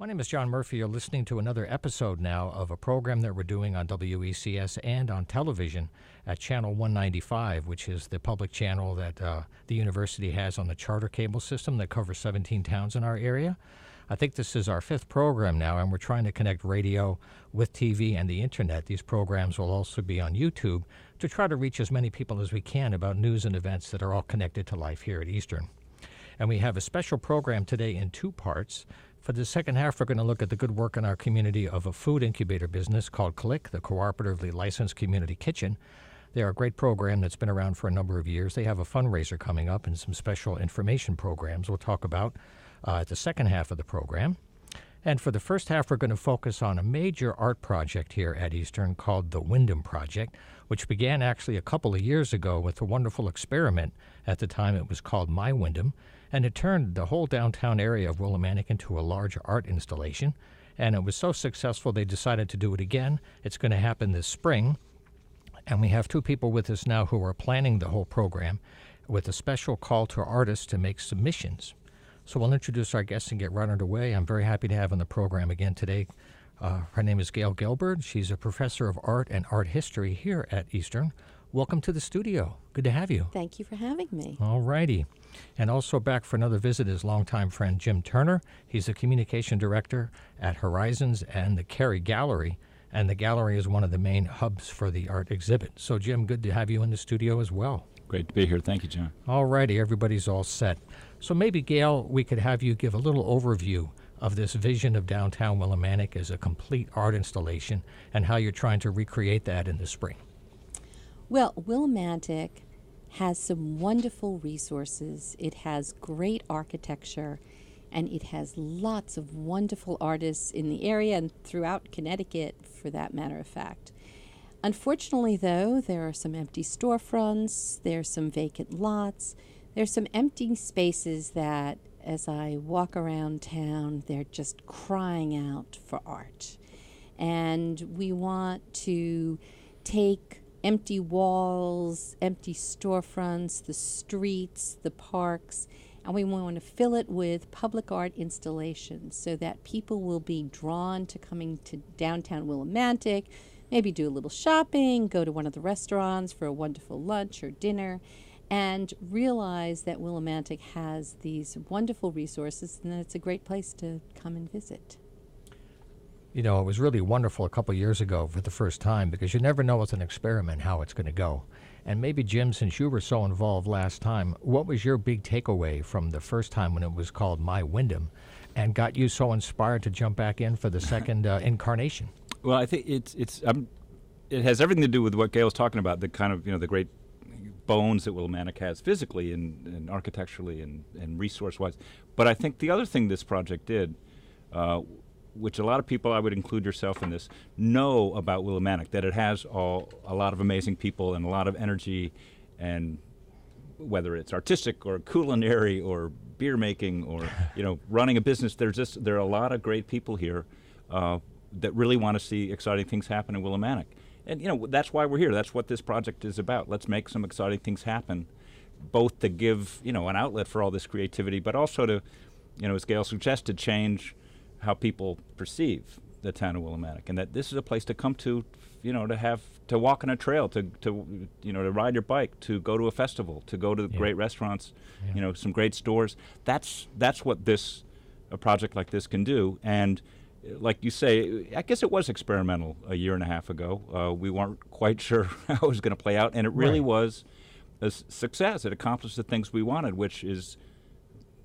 My name is John Murphy. You're listening to another episode now of a program that we're doing on WECS and on television at Channel 195, which is the public channel that the university has on the charter cable system that covers 17 towns in our area. I think this is our fifth program now, and we're trying to connect radio with TV and the internet. These programs will also be on YouTube to try to reach as many people as we can about news and events that are all connected to life here at Eastern. And we have a special program today in two parts. For the second half, we're going to look at the good work in our community of a food incubator business called CLiCK, the Cooperatively Licensed Community Kitchen. They're a great program that's been around for a number of years. They have a fundraiser coming up and some special information programs we'll talk about at the second half of the program. And for the first half, we're going to focus on a major art project here at Eastern called the WIndham Project, which began actually a couple of years ago with a wonderful experiment. At the time, it was called My WIndham, and it turned the whole downtown area of Willimantic into a large art installation. And it was so successful, they decided to do it again. It's going to happen this spring. And we have two people with us now who are planning the whole program with a special call to artists to make submissions. So we'll introduce our guests and get right underway. I'm very happy to have on the program again today. Her name is Gail Gilbert. She's a professor of art and art history here at Eastern. Welcome to the studio. Good to have you. Thank you for having me. All righty. And also back for another visit is longtime friend Jim Turner. He's the communication director at Horizons and the Cary Gallery. And the gallery is one of the main hubs for the art exhibit. So, Jim, good to have you in the studio as well. Great to be here. Thank you, John. All righty. Everybody's all set. So maybe, Gail, we could have you give a little overview of this vision of downtown Willimantic as a complete art installation and how you're trying to recreate that in the spring. Well, Willimantic has some wonderful resources. It has great architecture, and it has lots of wonderful artists in the area and throughout Connecticut, for that matter of fact. Unfortunately, though, there are some empty storefronts, there's some vacant lots, there's some empty spaces that, as I walk around town, they're just crying out for art. And we want to take empty walls, empty storefronts, the streets, the parks, and we want to fill it with public art installations so that people will be drawn to coming to downtown Willimantic, maybe do a little shopping, go to one of the restaurants for a wonderful lunch or dinner, and realize that Willimantic has these wonderful resources and that it's a great place to come and visit. You know, it was really wonderful a couple of years ago for the first time because you never know with an experiment how it's going to go. And maybe, Jim, since you were so involved last time, what was your big takeaway from the first time when it was called My WIndham and got you so inspired to jump back in for the second incarnation? Well, I think it has everything to do with what Gail's talking about, the kind of, the great bones that Willimantic has physically and architecturally and resource-wise. But I think the other thing this project did, which a lot of people, I would include yourself in this, know about Willimantic, that it has a lot of amazing people and a lot of energy, and whether it's artistic or culinary or beer making or running a business, there are a lot of great people here that really want to see exciting things happen in Willimantic. And that's why we're here. That's what this project is about. Let's make some exciting things happen, both to give an outlet for all this creativity, but also to, as Gail suggested, change how people perceive the town of Willimantic, and that this is a place to come to, to walk on a trail, to ride your bike, to go to a festival, to go to great restaurants, some great stores. That's what a project like this can do. And like you say, I guess it was experimental a year and a half ago. We weren't quite sure how it was going to play out, and it really was a success. It accomplished the things we wanted, which is,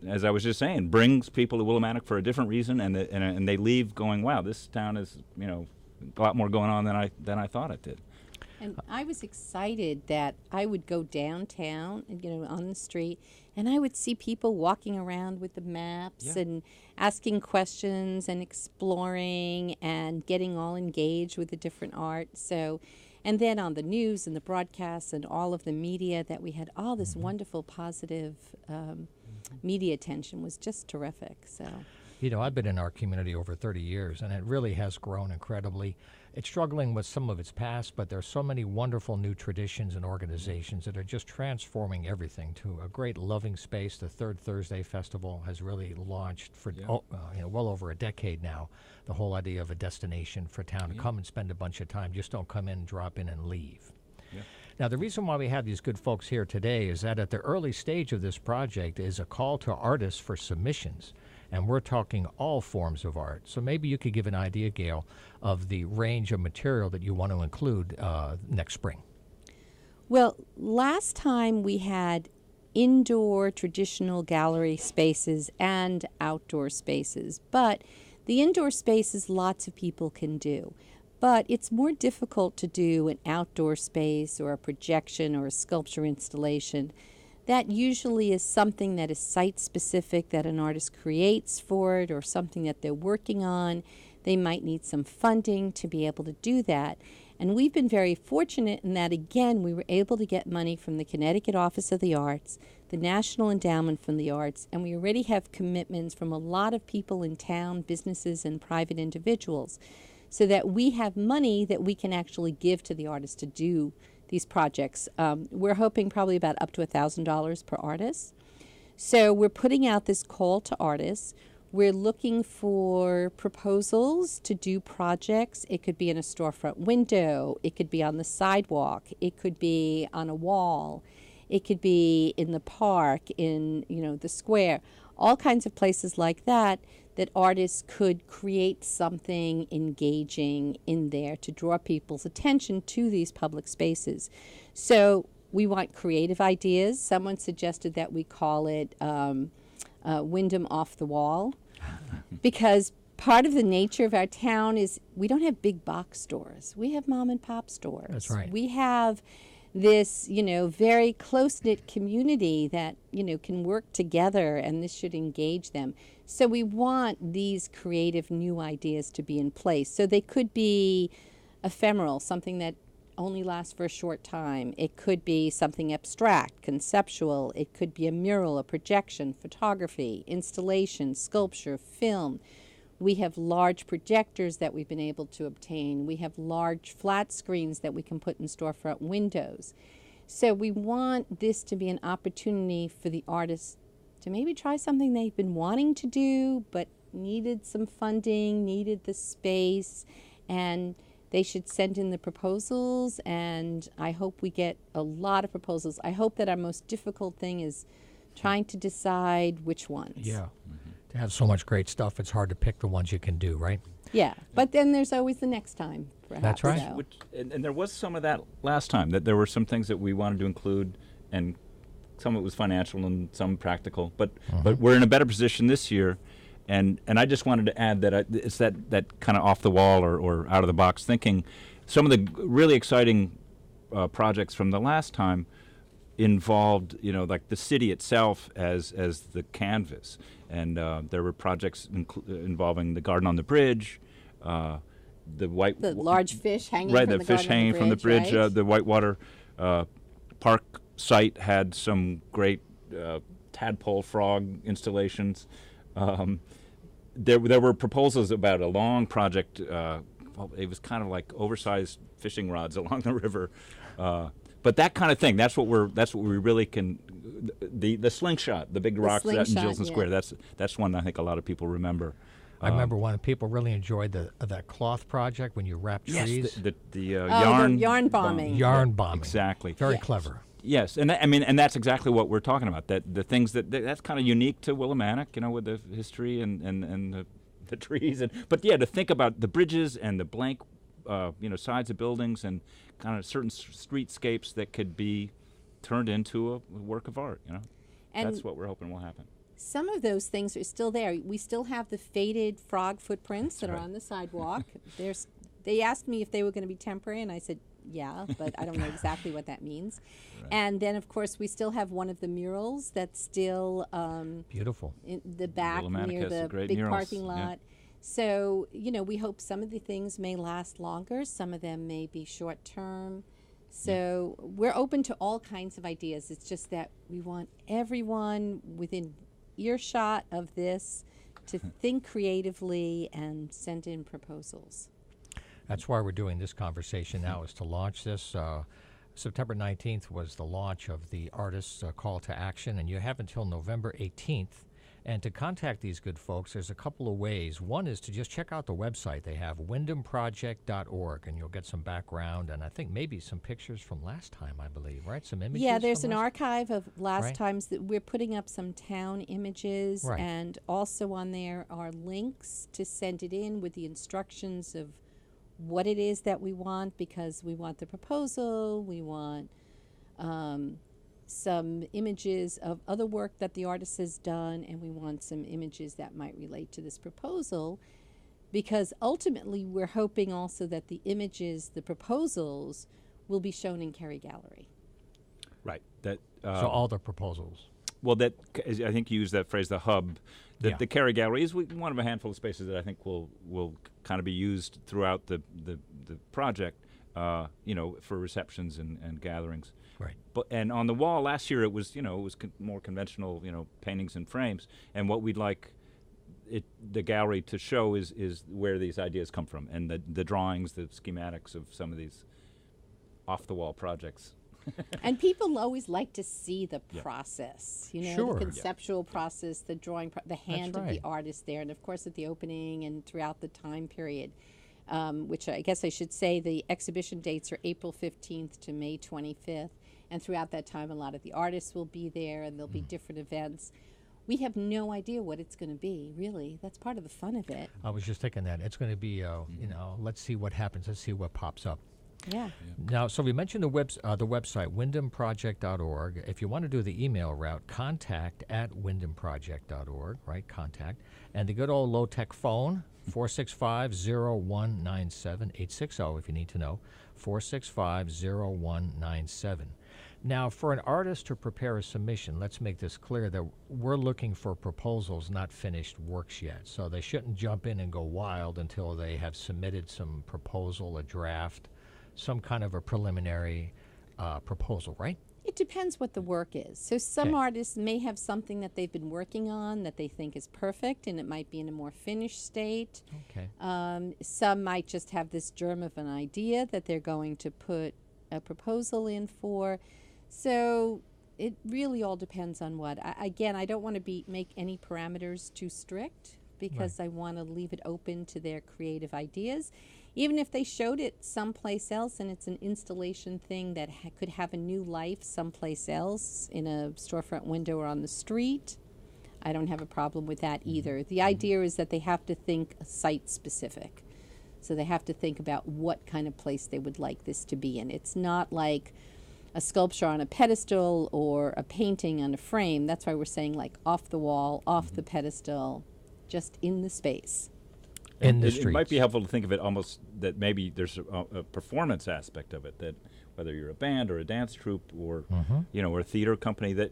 as I was just saying, brings people to Willimantic for a different reason, and they leave going, wow, this town is a lot more going on than I thought it did. And I was excited that I would go downtown, on the street, and I would see people walking around with the maps and asking questions and exploring and getting all engaged with the different art. So, and then on the news and the broadcasts and all of the media, that we had all this wonderful positive media attention was just terrific. So. You know, I've been in our community over 30 years, and it really has grown incredibly. It's struggling with some of its past, but there's so many wonderful new traditions and organizations that are just transforming everything to a great loving space. The Third Thursday Festival has really launched for well over a decade now. The whole idea of a destination for town to come and spend a bunch of time. Just don't come in, drop in, and leave. Yeah. Now, the reason why we have these good folks here today is that at the early stage of this project is a call to artists for submissions. And we're talking all forms of art. So maybe you could give an idea, Gail, of the range of material that you want to include next spring. Well, last time we had indoor traditional gallery spaces and outdoor spaces, but the indoor spaces lots of people can do. But it's more difficult to do an outdoor space or a projection or a sculpture installation. That usually is something that is site-specific that an artist creates for it or something that they're working on. They might need some funding to be able to do that. And we've been very fortunate in that, again, we were able to get money from the Connecticut Office of the Arts, the National Endowment for the Arts, and we already have commitments from a lot of people in town, businesses, and private individuals, so that we have money that we can actually give to the artists to do these projects. We're hoping probably about up to $1,000 per artist. So we're putting out this call to artists. We're looking for proposals to do projects. It could be in a storefront window. It could be on the sidewalk. It could be on a wall. It could be in the park, in the square. All kinds of places like that artists could create something engaging in there to draw people's attention to these public spaces. So we want creative ideas. Someone suggested that we call it WIndham Off the Wall, because part of the nature of our town is we don't have big box stores. We have mom and pop stores. That's right. We have this, very close-knit community that, can work together, and this should engage them. So we want these creative new ideas to be in place. So they could be ephemeral, something that only lasts for a short time. It could be something abstract, conceptual. It could be a mural, a projection, photography, installation, sculpture, film. We have large projectors that we've been able to obtain. We have large flat screens that we can put in storefront windows. So we want this to be an opportunity for the artists to maybe try something they've been wanting to do but needed some funding, needed the space, and they should send in the proposals, and I hope we get a lot of proposals. I hope that our most difficult thing is trying to decide which ones. Yeah. To have so much great stuff, it's hard to pick the ones you can do, right? Yeah, but then there's always the next time, perhaps. That's right. So. And there was some of that last time, that there were some things that we wanted to include, and some of it was financial and some practical. But we're in a better position this year, and I just wanted to add that it's that kind of off the wall or out of the box thinking. Some of the really exciting projects from the last time involved, like the city itself as the canvas, and there were projects involving the garden on the bridge, the large fish hanging right, from the fish hanging from the bridge, right? The whitewater park site had some great tadpole frog installations. There were proposals about a long project. It was kind of like oversized fishing rods along the river. But that kind of thing, that's what we really can. The slingshot, the big rocks out in Gilson Square. That's one I think a lot of people remember. I remember one people really enjoyed that cloth project when you wrap trees. Yes, the yarn. The yarn bombing. Yarn bombing. Exactly. Very clever. Yes, and and that's exactly what we're talking about. That the things that's kind of unique to Willimantic, with the history and the trees, but to think about the bridges and the blank, sides of buildings and kind of certain streetscapes that could be turned into a work of art. And that's what we're hoping will happen. Some of those things are still there. We still have the faded frog footprints that are right. on the sidewalk. They asked me if they were going to be temporary, and I said, yeah, but I don't know exactly what that means. Right. And then, of course, we still have one of the murals that's still beautiful in the back near the big murals. Parking lot. Yeah. So, we hope some of the things may last longer. Some of them may be short term. So we're open to all kinds of ideas. It's just that we want everyone within earshot of this to think creatively and send in proposals. That's why we're doing this conversation now, is to launch this. September 19th was the launch of the artists' call to action, and you have until November 18th. And to contact these good folks, there's a couple of ways. One is to just check out the website. They have WIndhamProject.org, and you'll get some background and I think maybe some pictures from last time, I believe, right? Some images. Yeah, there's from an last archive of last Right. times that we're putting up some town images, Right. and also on there are links to send it in with the instructions of what it is that we want, because we want the proposal, we want some images of other work that the artist has done, and we want some images that might relate to this proposal, because ultimately we're hoping also that the images, the proposals, will be shown in Kerry Gallery. Right. That. So all the proposals. Well, that I think you used that phrase, the hub. Yeah. The Kerry Gallery is one of a handful of spaces that I think will kind of be used throughout the project, for receptions and gatherings. Right. And on the wall last year, it was more conventional, paintings and frames. And what we'd like the gallery to show is where these ideas come from, and the drawings, the schematics of some of these off the wall projects. And people always like to see the Yeah. process, Sure. the conceptual process, the drawing, the hand of right. the artist there, and of course at the opening and throughout the time period, which I guess I should say the exhibition dates are April 15th to May 25th, and throughout that time a lot of the artists will be there, and there'll be different events. We have no idea what it's going to be, really. That's part of the fun of it. I was just thinking that. It's going to be, let's see what happens. Let's see what pops up. Yeah. Now, so we mentioned the website, WIndhamProject.org. If you want to do the email route, contact@WIndhamProject.org, right? Contact. And the good old low-tech phone, 465-0197, 860 if you need to know, 465-0197. Now, for an artist to prepare a submission, let's make this clear that we're looking for proposals, not finished works yet. So they shouldn't jump in and go wild until they have submitted some proposal, a draft, some kind of a preliminary proposal, right? It depends what the work is. So some Okay. artists may have something that they've been working on that they think is perfect, and it might be in a more finished state. Okay. Some might just have this germ of an idea that they're going to put a proposal in for. So it really all depends on what. Again, I don't want to make any parameters too strict, because I want to leave it open to their creative ideas. Even if they showed it someplace else and it's an installation thing that could have a new life someplace else, in a storefront window or on the street, I don't have a problem with that either. The idea is that they have to think site specific. So they have to think about what kind of place they would like this to be in. It's not like a sculpture on a pedestal or a painting on a frame. That's why we're saying like off the wall, off the pedestal, just in the space. In the It streets. might be helpful to think of it almost that maybe there's a performance aspect of it, that whether you're a band or a dance troupe or or a theater company, that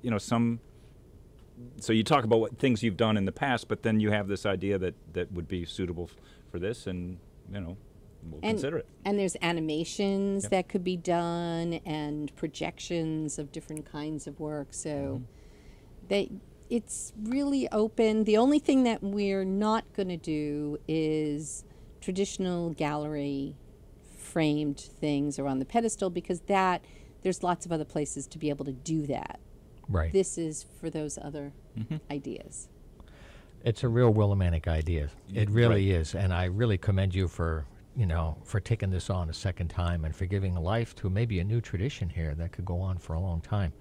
so you talk about what things you've done in the past, but then you have this idea that would be suitable for this, and we'll consider it. And there's animations Yep. that could be done, and projections of different kinds of work. So it's really open. The only thing that we're not going to do is traditional gallery framed things or on the pedestal, because there's lots of other places to be able to do that. Right. This is for those other ideas. It's a real Willimantic idea. It really Right. is, and I really commend you for taking this on a second time and for giving life to maybe a new tradition here that could go on for a long time.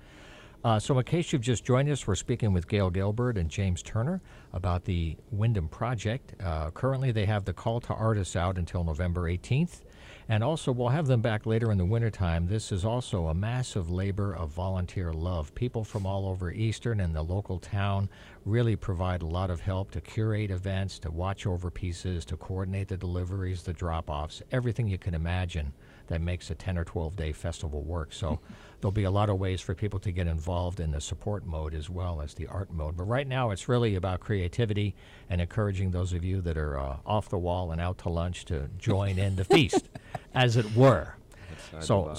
So in case you've just joined us, we're speaking with Gail Gilbert and James Turner about the Wyndham Project. Currently, they have the call to artists out until November 18th. And also, we'll have them back later in the wintertime. This is also a massive labor of volunteer love. People from all over Eastern and the local town really provide a lot of help to curate events, to watch over pieces, to coordinate the deliveries, the drop-offs, everything you can imagine that makes a 10 or 12-day festival work. So there'll be a lot of ways for people to get involved in the support mode as well as the art mode. But right now, it's really about creativity and encouraging those of you that are off the wall and out to lunch to join in the feast, as it were. So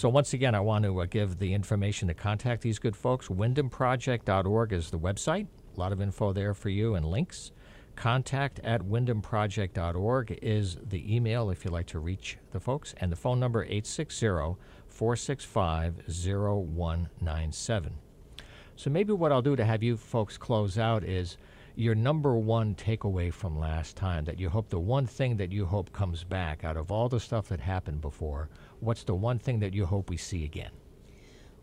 once again, I want to give the information to contact these good folks. WIndhamProject.org is the website. A lot of info there for you and links. Contact@WIndhamProject.org is the email if you'd like to reach the folks, and the phone number 860-465-0197. So maybe what I'll do to have you folks close out is your number one takeaway from last time, that you hope, the one thing that you hope comes back out of all the stuff that happened before. What's the one thing that you hope we see again?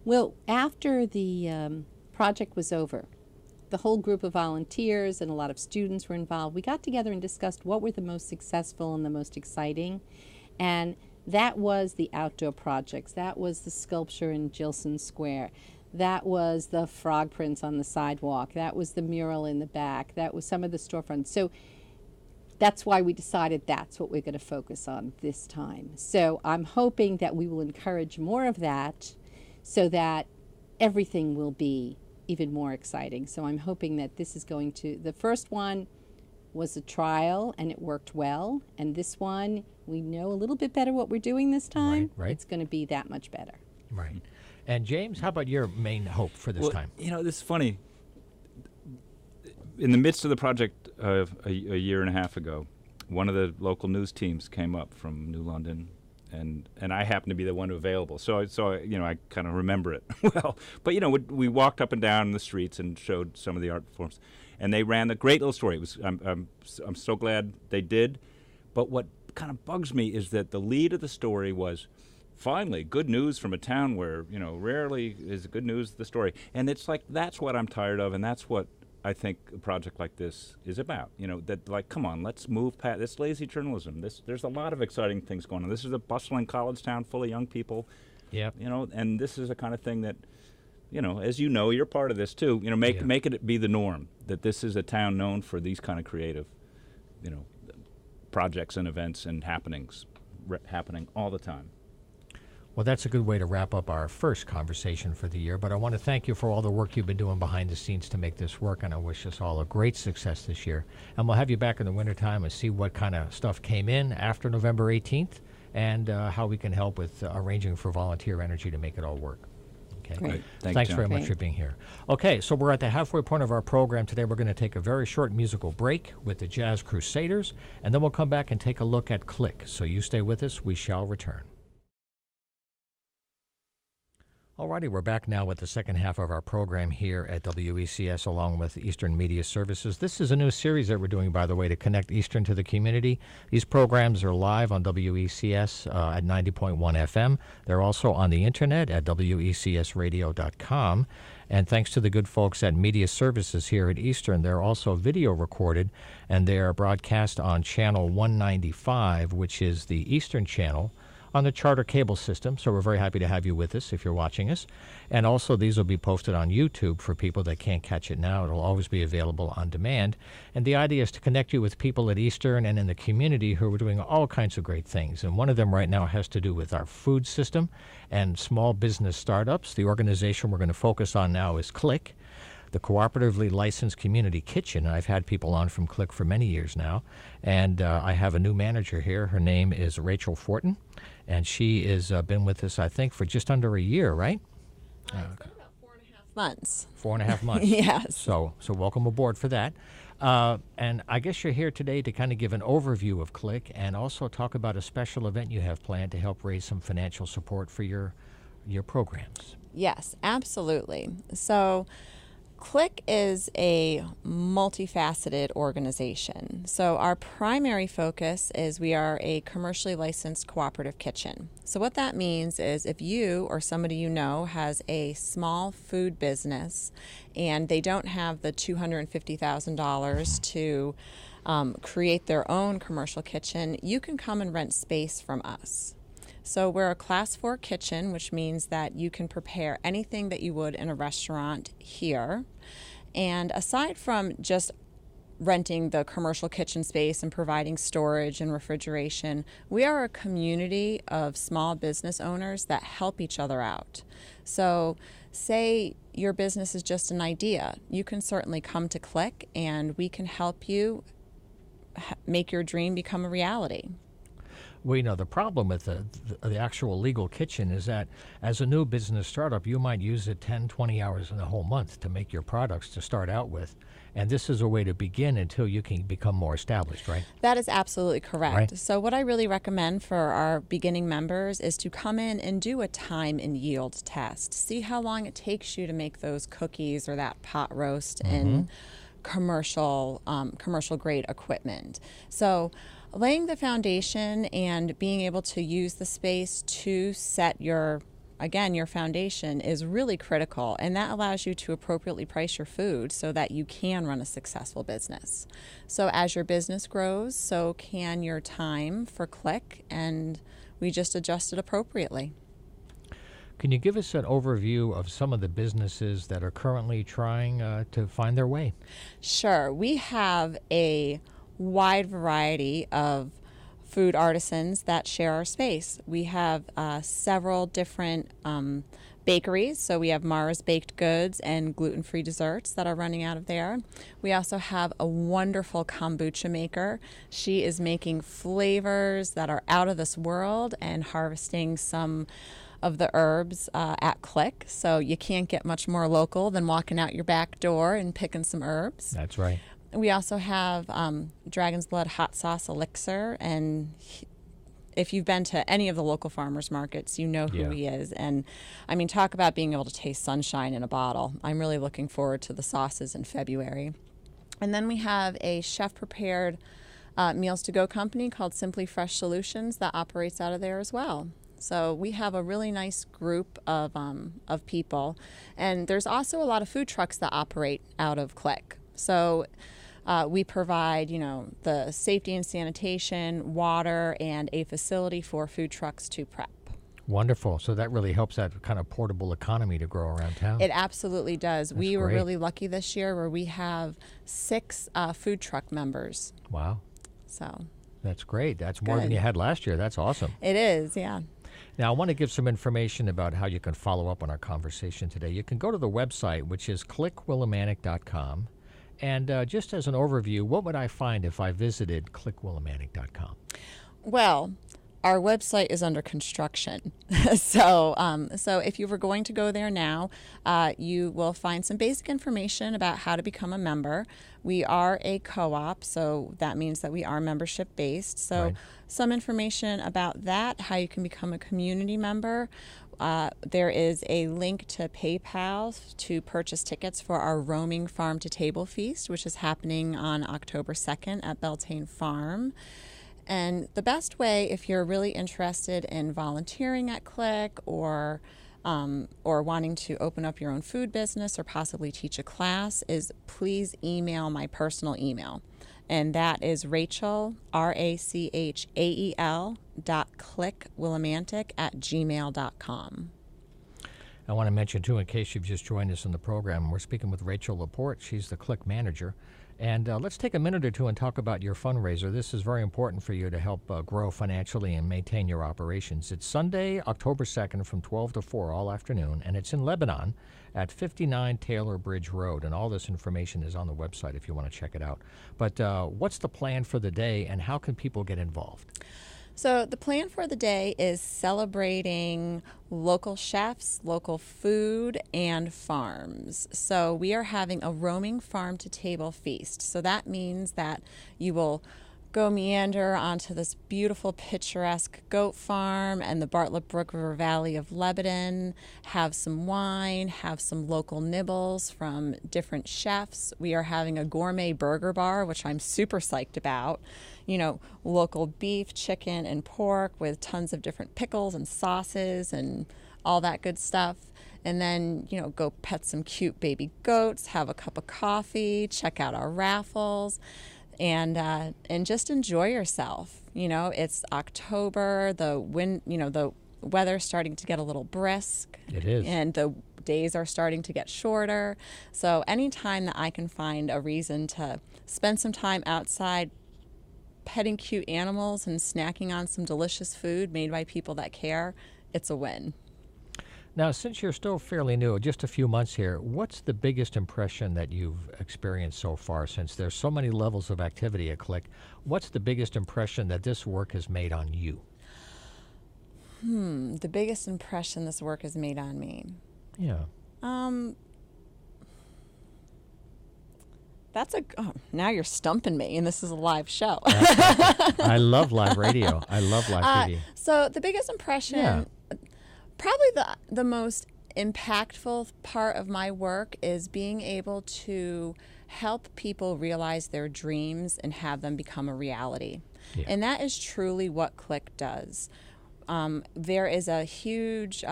Well, after the project was over, the whole group of volunteers and a lot of students were involved. We got together and discussed what were the most successful and the most exciting. And that was the outdoor projects. That was the sculpture in Gilson Square. That was the frog prints on the sidewalk. That was the mural in the back. That was some of the storefronts. So that's why we decided that's what we're going to focus on this time. So I'm hoping that we will encourage more of that so that everything will be even more exciting. So I'm hoping that this is going to, the first one was a trial and it worked well. And this one, we know a little bit better what we're doing this time. Right. It's going to be that much better. Right. And James, how about your main hope for this time? You know, this is funny. In the midst of the project a year and a half ago, one of the local news teams came up from New London, and I happened to be the one available. So you know, I kind of remember it well. But you know, we walked up and down the streets and showed some of the art forms, and they ran a great little story. It was I'm so glad they did. But what kind of bugs me is that the lead of the story was, finally, good news from a town where, you know, rarely is good news the story. And it's like, that's what I'm tired of, and that's what I think a project like this is about. You know, that, like, come on, let's move past this lazy journalism. There's a lot of exciting things going on. This is a bustling college town full of young people. Yep. You know, and this is the kind of thing that, you know, as you know, you're part of this too. You know, make it be the norm, that this is a town known for these kind of creative, you know, projects and events and happenings happening all the time. Well, that's a good way to wrap up our first conversation for the year, but I want to thank you for all the work you've been doing behind the scenes to make this work, and I wish us all a great success this year. And we'll have you back in the wintertime and see what kind of stuff came in after November 18th and how we can help with arranging for volunteer energy to make it all work. Okay. Great. Thanks, Very much for being here. Okay, so we're at the halfway point of our program today. We're going to take a very short musical break with the Jazz Crusaders, and then we'll come back and take a look at CLiCK. So you stay with us. We shall return. Alrighty, we're back now with the second half of our program here at WECS along with Eastern Media Services. This is a new series that we're doing, by the way, to connect Eastern to the community. These programs are live on WECS at 90.1 FM. They're also on the internet at WECSradio.com. And thanks to the good folks at Media Services here at Eastern, they're also video recorded, and they are broadcast on Channel 195, which is the Eastern channel, on the Charter cable system. So we're very happy to have you with us if you're watching us. And also these will be posted on YouTube for people that can't catch it now. It'll always be available on demand. And the idea is to connect you with people at Eastern and in the community who are doing all kinds of great things. And one of them right now has to do with our food system and small business startups. The organization we're going to focus on now is CLiCK, the cooperatively licensed community kitchen. I've had people on from CLiCK for many years now, and I have a new manager here. Her name is Rachel Fortin, and she has been with us, I think, for just under a year, right? It's been about 4.5 months. 4.5 months. Yes. So welcome aboard for that. And I guess you're here today to kind of give an overview of CLiCK and also talk about a special event you have planned to help raise some financial support for your programs. Yes, absolutely. So CLiCK is a multifaceted organization. So our primary focus is we are a commercially licensed cooperative kitchen. So what that means is if you or somebody you know has a small food business and they don't have the $250,000 to create their own commercial kitchen, you can come and rent space from us. So we're a Class 4 kitchen, which means that you can prepare anything that you would in a restaurant here. And aside from just renting the commercial kitchen space and providing storage and refrigeration, we are a community of small business owners that help each other out. So say your business is just an idea, you can certainly come to CLiCK and we can help you make your dream become a reality. Well, the problem with the actual legal kitchen is that as a new business startup, you might use it 10, 20 hours in a whole month to make your products to start out with. And this is a way to begin until you can become more established, right? That is absolutely correct. Right. So what I really recommend for our beginning members is to come in and do a time and yield test. See how long it takes you to make those cookies or that pot roast in commercial grade equipment. So laying the foundation and being able to use the space to set your foundation is really critical, and that allows you to appropriately price your food so that you can run a successful business. So as your business grows, so can your time for CLiCK, and we just adjust it appropriately. Can you give us an overview of some of the businesses that are currently trying to find their way? Sure. We have a wide variety of food artisans that share our space. We have several different bakeries. So we have Mara's Baked Goods and gluten-free desserts that are running out of there. We also have a wonderful kombucha maker. She is making flavors that are out of this world and harvesting some of the herbs at CLiCK. So you can't get much more local than walking out your back door and picking some herbs. That's right. We also have Dragon's Blood Hot Sauce Elixir, and if you've been to any of the local farmers markets, you know who he is. And I mean, talk about being able to taste sunshine in a bottle. I'm really looking forward to the sauces in February. And then we have a chef-prepared meals to go company called Simply Fresh Solutions that operates out of there as well. So we have a really nice group of people. And there's also a lot of food trucks that operate out of CLiCK. So we provide, the safety and sanitation, water, and a facility for food trucks to prep. Wonderful. So that really helps that kind of portable economy to grow around town. It absolutely does. That's we were great. really lucky this year where we have 6 food truck members. Wow. So That's great. That's more than Good. you had last year. That's awesome. it is, yeah. Now, I want to give some information about how you can follow up on our conversation today. You can go to the website, which is CLiCKWillimantic.com. And just as an overview, what would I find if I visited CLiCKWillimantic.com? Well, our website is under construction. So if you were going to go there now, you will find some basic information about how to become a member. We are a co-op, so that means that we are membership-based. So Right. some information about that, how you can become a community member. There is a link to PayPal to purchase tickets for our roaming farm-to-table feast, which is happening on October 2nd at Beltane Farm. And the best way, if you're really interested in volunteering at CLiCK or wanting to open up your own food business or possibly teach a class, is please email my personal email. And that is Rachel, RACHAEL .clickwillimantic@gmail.com. I want to mention, too, in case you've just joined us in the program, we're speaking with Rachel Laporte. She's the CLiCK manager. And let's take a minute or two and talk about your fundraiser. This is very important for you to help grow financially and maintain your operations. It's Sunday, October 2nd from 12 to 4 all afternoon, and it's in Lebanon at 59 Taylor Bridge Road. And all this information is on the website if you want to check it out. But what's the plan for the day, and how can people get involved? So the plan for the day is celebrating local chefs, local food, and farms. So we are having a roaming farm-to-table feast. So that means that you will go meander onto this beautiful, picturesque goat farm and the Bartlett Brook River Valley of Lebanon, have some wine, have some local nibbles from different chefs. We are having a gourmet burger bar, which I'm super psyched about. Local beef, chicken, and pork with tons of different pickles and sauces and all that good stuff. And then, go pet some cute baby goats, have a cup of coffee, check out our raffles. And just enjoy yourself. It's October. The weather's starting to get a little brisk. It is. And the days are starting to get shorter. So anytime that I can find a reason to spend some time outside petting cute animals and snacking on some delicious food made by people that care, it's a win. Now, since you're still fairly new, just a few months here, what's the biggest impression that you've experienced so far, since there's so many levels of activity at CLiCK? What's the biggest impression that this work has made on you? The biggest impression this work has made on me. Yeah. Now you're stumping me, and this is a live show. I love live radio. I love live TV. So the biggest impression, probably the most impactful part of my work is being able to help people realize their dreams and have them become a reality. Yeah. And that is truly what CLiCK does. There is a huge,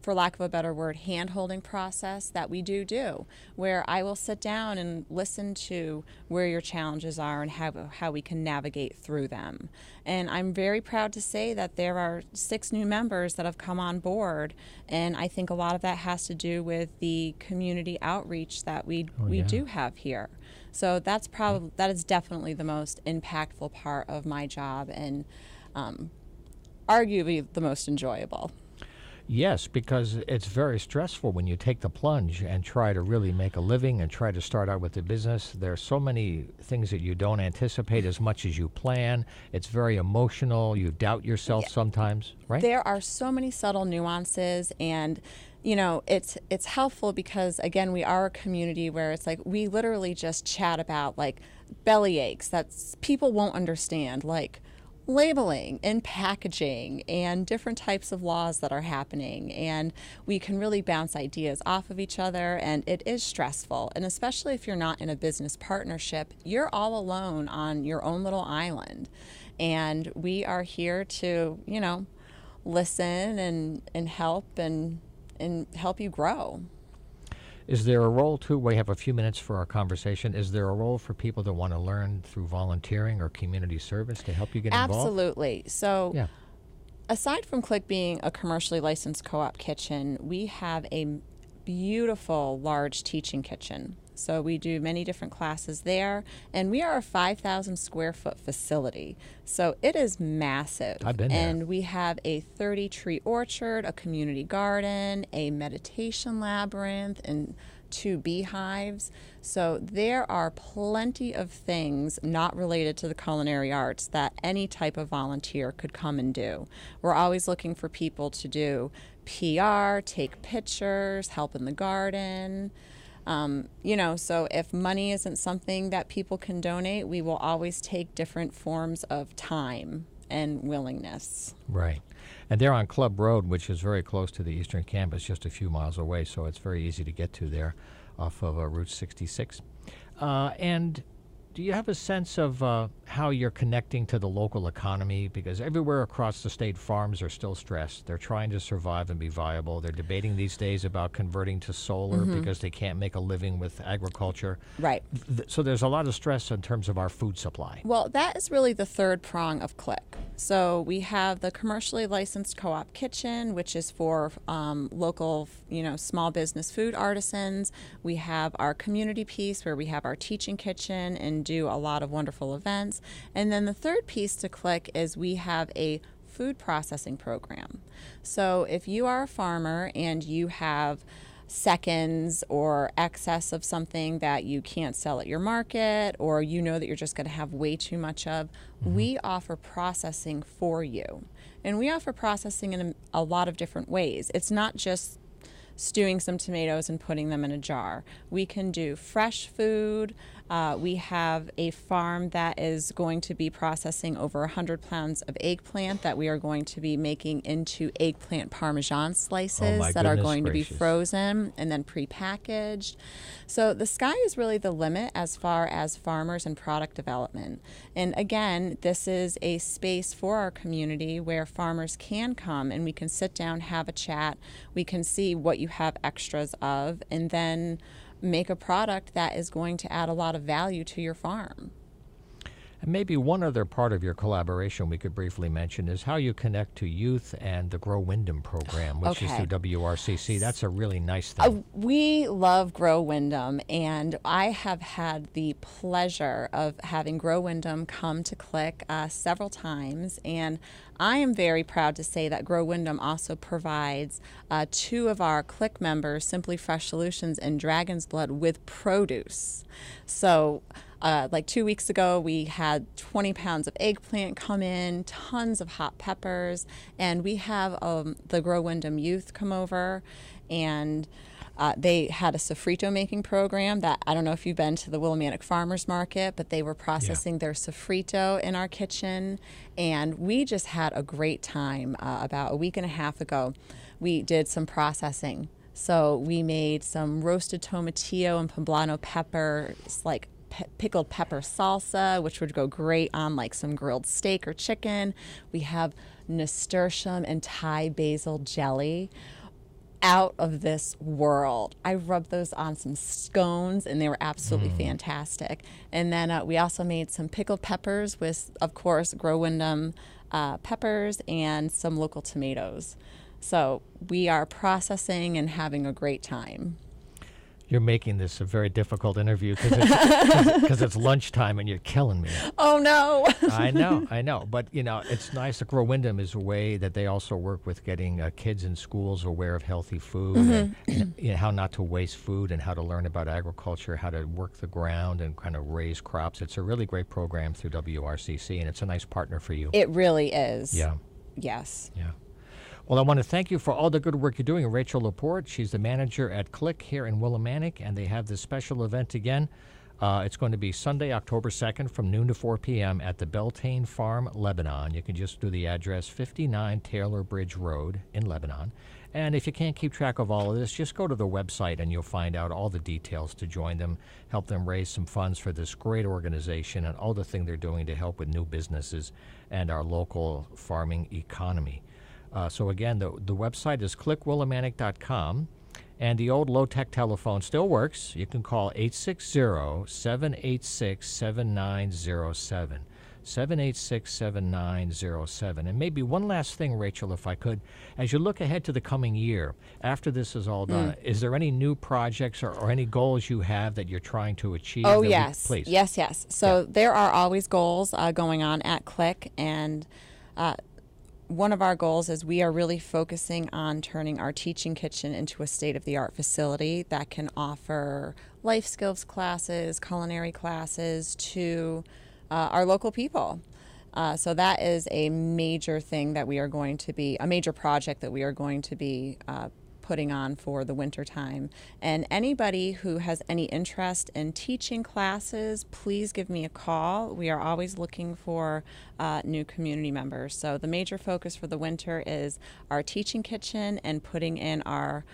for lack of a better word, hand-holding process that we do, where I will sit down and listen to where your challenges are and how we can navigate through them. And I'm very proud to say that there are 6 new members that have come on board, and I think a lot of that has to do with the community outreach that we do have here. So that is definitely the most impactful part of my job, and arguably the most enjoyable. Yes, because it's very stressful when you take the plunge and try to really make a living and try to start out with the business. There are so many things that you don't anticipate as much as you plan. It's very emotional. You doubt yourself sometimes, right? There are so many subtle nuances, and it's helpful because, again, we are a community where it's like we literally just chat about like belly aches that people won't understand, like labeling and packaging and different types of laws that are happening, and we can really bounce ideas off of each other, and it is stressful. And especially if you're not in a business partnership, you're all alone on your own little island, and we are here to listen and help and help you grow. Is there a role, too, we have a few minutes for our conversation, is there a role for people that want to learn through volunteering or community service to help you get involved? Absolutely. So aside from CLiCK being a commercially licensed co-op kitchen, we have a beautiful large teaching kitchen. So we do many different classes there, and we are a 5,000 square foot facility. So it is massive. I've been there. And we have a 30-tree orchard, a community garden, a meditation labyrinth, and 2 beehives. So there are plenty of things not related to the culinary arts that any type of volunteer could come and do. We're always looking for people to do PR, take pictures, help in the garden. So if money isn't something that people can donate, we will always take different forms of time and willingness. Right. And they're on Club Road, which is very close to the Eastern Campus, just a few miles away, so it's very easy to get to there off of Route 66. And do you have a sense of how you're connecting to the local economy? Because everywhere across the state, farms are still stressed. They're trying to survive and be viable. They're debating these days about converting to solar because they can't make a living with agriculture. Right. So there's a lot of stress in terms of our food supply. Well, that is really the third prong of CLiCK. So we have the commercially licensed co-op kitchen, which is for local, small business food artisans. We have our community piece where we have our teaching kitchen and do a lot of wonderful events. And then the third piece to CLiCK is we have a food processing program. So if you are a farmer and you have seconds or excess of something that you can't sell at your market, or that you're just going to have way too much of, we offer processing for you. And we offer processing in a lot of different ways. It's not just stewing some tomatoes and putting them in a jar. We can do fresh food. We have a farm that is going to be processing over 100 pounds of eggplant that we are going to be making into eggplant Parmesan slices that are going to be frozen and then prepackaged. So the sky is really the limit as far as farmers and product development. And again, this is a space for our community where farmers can come and we can sit down, have a chat. We can see what you have extras of, and then make a product that is going to add a lot of value to your farm. And maybe one other part of your collaboration we could briefly mention is how you connect to youth and the Grow WIndham program, which is through WRCC. That's a really nice thing. We love Grow WIndham, and I have had the pleasure of having Grow WIndham come to CLiCK several times, and I am very proud to say that Grow WIndham also provides 2 of our CLiCK members, Simply Fresh Solutions and Dragon's Blood, with produce. So Like 2 weeks ago, we had 20 pounds of eggplant come in, tons of hot peppers, and we have the Grow WIndham youth come over, and they had a sofrito making program that, I don't know if you've been to the Willimantic Farmers Market, but they were processing their sofrito in our kitchen, and we just had a great time. About a week and a half ago, we did some processing. So we made some roasted tomatillo and poblano peppers, like pickled pepper salsa, which would go great on like some grilled steak or chicken. We have nasturtium and Thai basil jelly. Out of this world. I rubbed those on some scones, and they were absolutely fantastic. And then we also made some pickled peppers with, of course, Grow WIndham peppers and some local tomatoes. So we are processing and having a great time. You're making this a very difficult interview because it's lunchtime and you're killing me. Oh, no. I know. But, it's nice. The Grow WIndham is a way that they also work with getting kids in schools aware of healthy food and how not to waste food and how to learn about agriculture, how to work the ground and kind of raise crops. It's a really great program through WRCC, and it's a nice partner for you. It really is. Yeah. Yes. Yeah. Well, I want to thank you for all the good work you're doing. Rachel Laporte, she's the manager at CLiCK here in Willimantic, and they have this special event again. It's going to be Sunday, October 2nd from noon to 4 p.m. at the Beltane Farm, Lebanon. You can just do the address 59 Taylor Bridge Road in Lebanon. And if you can't keep track of all of this, just go to the website and you'll find out all the details to join them, help them raise some funds for this great organization and all the things they're doing to help with new businesses and our local farming economy. So again, the website is clickwillimantic.com, and the old low-tech telephone still works. You can call 860-786-7907, 786-7907. And maybe one last thing, Rachel, if I could, as you look ahead to the coming year, after this is all done, is there any new projects or any goals you have that you're trying to achieve? Oh, yes. Please. Yes. So there are always goals going on at CLiCK, and one of our goals is we are really focusing on turning our teaching kitchen into a state-of-the-art facility that can offer life skills classes, culinary classes to our local people. So that is a major thing that we are going to be, a major project that we are going to be putting on for the winter time. And anybody who has any interest in teaching classes, please give me a call. We are always looking for new community members. So the major focus for the winter is our teaching kitchen and putting in our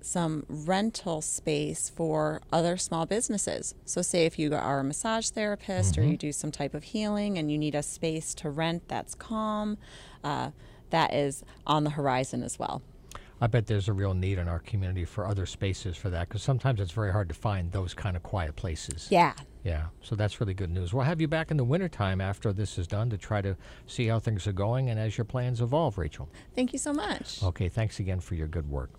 some rental space for other small businesses. So say if you are a massage therapist or you do some type of healing and you need a space to rent that's calm, that is on the horizon as well. I bet there's a real need in our community for other spaces for that, because sometimes it's very hard to find those kind of quiet places. Yeah. Yeah, so that's really good news. We'll have you back in the wintertime after this is done to try to see how things are going and as your plans evolve, Rachel. Thank you so much. Okay, thanks again for your good work.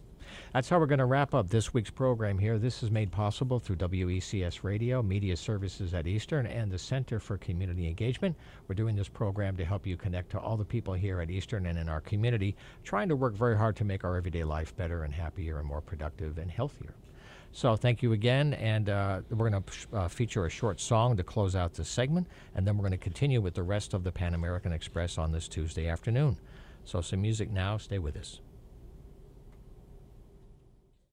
That's how we're going to wrap up this week's program here. This is made possible through WECS Radio, Media Services at Eastern, and the Center for Community Engagement. We're doing this program to help you connect to all the people here at Eastern and in our community, trying to work very hard to make our everyday life better and happier and more productive and healthier. So thank you again, and we're going to feature a short song to close out this segment, and then we're going to continue with the rest of the Pan American Express on this Tuesday afternoon. So some music now. Stay with us.